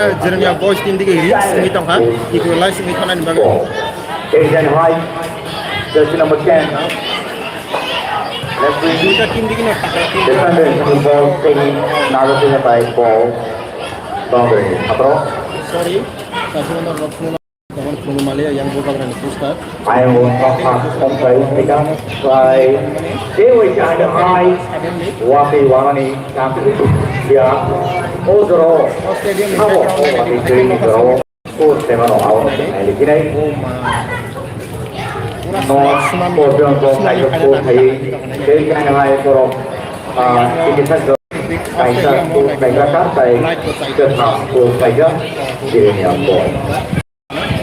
Jeremia boys team dige hit singi tongha equalize singi thana ni baga Asian High jersey number 10 referee duta team dige na defender football taking Nagasaki by ball boundary apro sorry kasuna rokuna kawan kunu malia yang bola gran pusat I will pass on play pick up by Dewi China High Wapi Warani Kampi dia Ozoro stadium Habo Wapi Green Ozoro Four seven out and Kinai no Portion from Tiger Four Thai Dewi China High for Tikitan Tiger to Tiger Kai Tiger Half to Tiger Jeremia Boy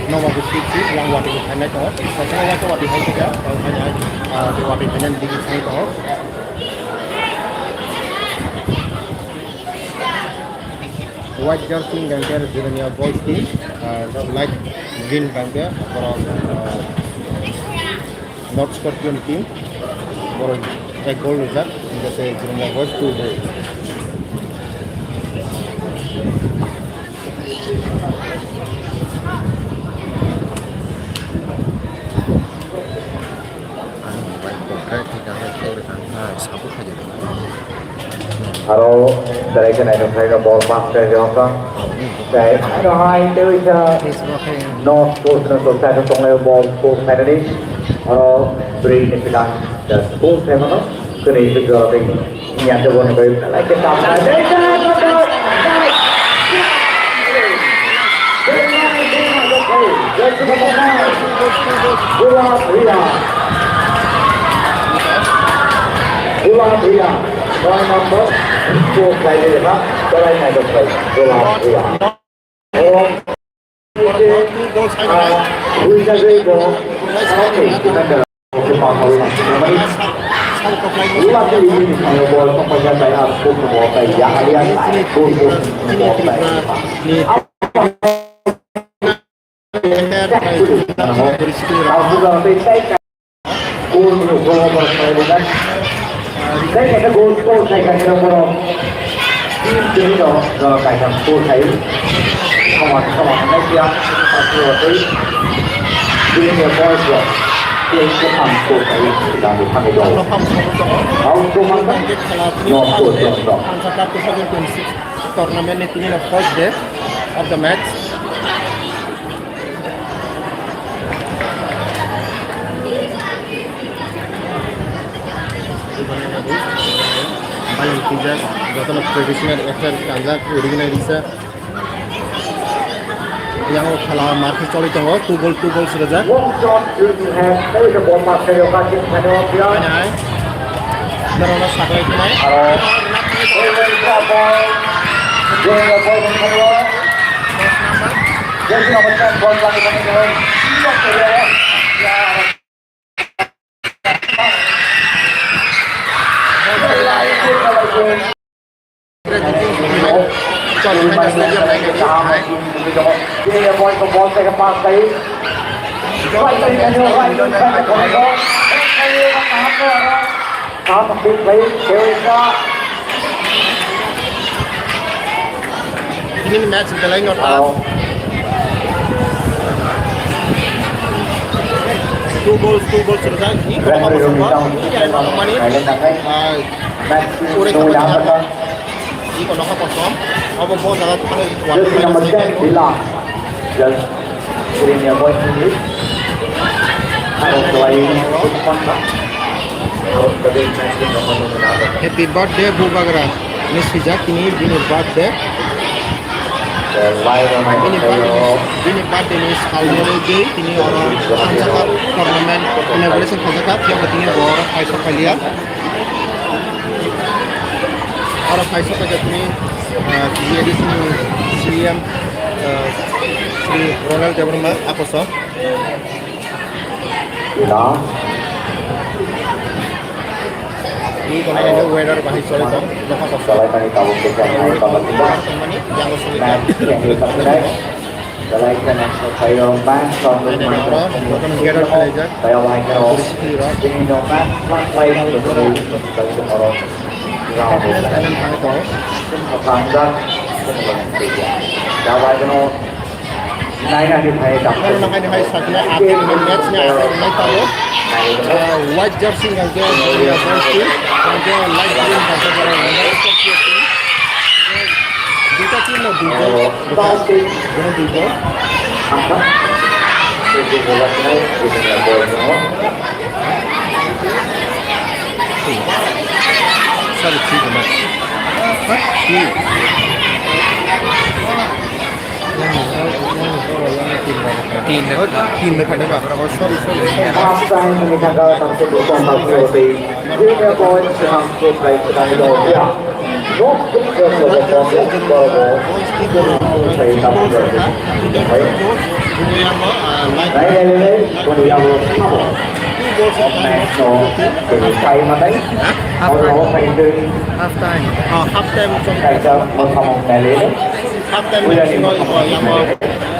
nomor 50 yang wapi kena to saya wapi wapi hai juga hanya di wapi kena di sini to white jersey gangker Jeremia boys team light green gangker from North Scorpion team for a goal result जैसे Jeremia boys 2 goal Haro dari cái này thấy là ball pass dari Johnson dari nó hai tới North Coast nó sốt sang trong level ball full penalty Haro beri ini bilang dan full seven nó cái này bây giờ thì nhà cho bọn người lại cái tàu này đấy Ria Boy number 4 play đi được cho đây này được play Ria Huy ra dây của defender cái phòng hồi này cái gì thằng ball không phải ra tay à cũng có tay giá đi ăn lại cũng có tay Aku juga pencet gol bermain đây là cái gol tôi thấy cái đồng bào chính đó rồi cái thằng tôi thấy không ăn đây kia rồi tới đi nhiều boys rồi trên cái thằng tôi thấy là một thằng đồ không tôi mang cái nó tôi rồi Ansar 2026 tournament ini the first day of the match paling tidak jotono traditional after kanjak original bisa yang khala marke choli tongo 2 goal sudah ja đây là ball pass dari Okasin Hanoi dia ai darona sakai mai Jersey number 10 ball lagi kami Dia boy ke ball saya pas tadi. Right tadi kan dia right dan saya kau itu. Saya apa big play Dewa. ini match berjalan normal 2 goals sudah ini kalau kamu semua ini yang mana udah kamu dapat ini kalau kamu kosong apa ball sangat kuat Jersey number 10 Bila just Jeremia boy ini harus selain kontrak harus kedai match yang menang. happy birthday Bu Bagra ini sejak ini birthday ini birthday ini sekali lagi ini orang Hansa tournament inauguration Hansa Cup yang bertemu orang Faisal Kalian orang Faisal Kalian ini jadi CM Sri Ronald Jabrma apa so ini kalau ada weather bahis soal itu jangan kosong Selain dari tahu kita yang utama kita yang kosong dan yang kita kedai selain dari saya bank sama negara pelajar saya wajar ini doang flat play betul betul orang kanan kami tahu Panjang Dapat kena naik di hari Kalau dapat. nak ada hari sakna akhir matchnya akhir naik tahu. White jersey yang dia punya jersey, yang dia light green bahasa Jepun. Kita tim mau dua, jangan dua. Apa? Jadi bola naik di tengah bola semua. Sorry, ठीक है मैं. हाँ? ठीक. तीन में खड़े बाप रे sorry Half time meninggalkan satu bukan masih junior boys yang sudah sekali lagi. No, saya tak baik. Này, còn điều từ say mà đấy, nó phải từ half time half time cái cho một phòng đại lý đấy. half time yang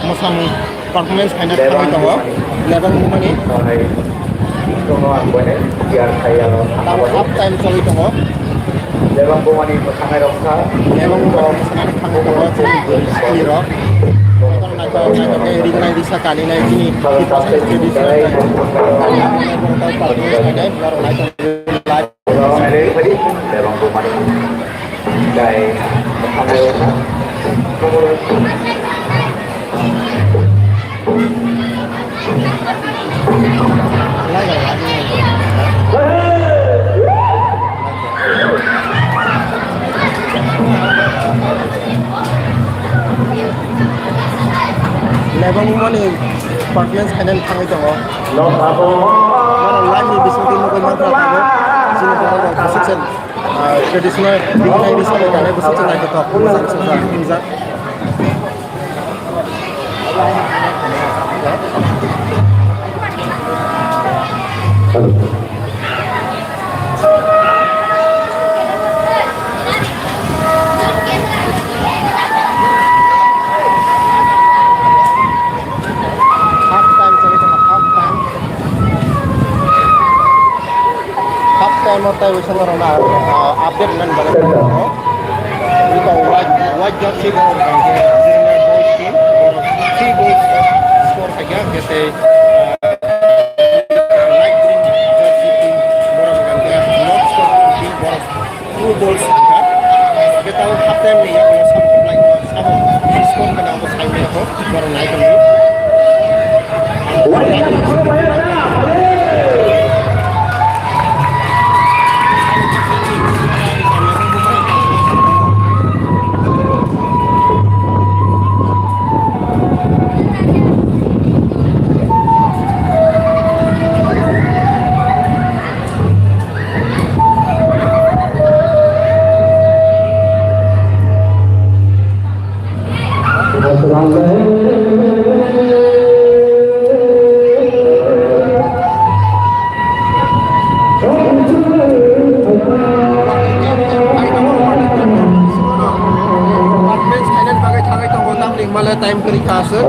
masam performance hanya kami tahu 11 menit Rồi không ăn quên đấy, biar saya tahu half time cari tahu Lewat pemain itu sangat rasa. memang kalau misalnya kami tahu clear kalau nak ringan di sekali naik ini kita jadi baru naik Kalau ada tadi lewat pemain dari sangat rasa. Lebang mana performance kalian kami tahu Lo apa? mana lagi di sini mungkin mantra tahu sini orang bersesuatu tradisional dikenal di sana kan bersesuatu naik ke top misal Motai wisang orang update dengan balik itu wajib sih kalau three goals score saja kita light green jersey team borang ganti not score team borang 2 goals saja kita half time ni yang sama like sama score kena apa saya aku baru naik lagi time kali kasut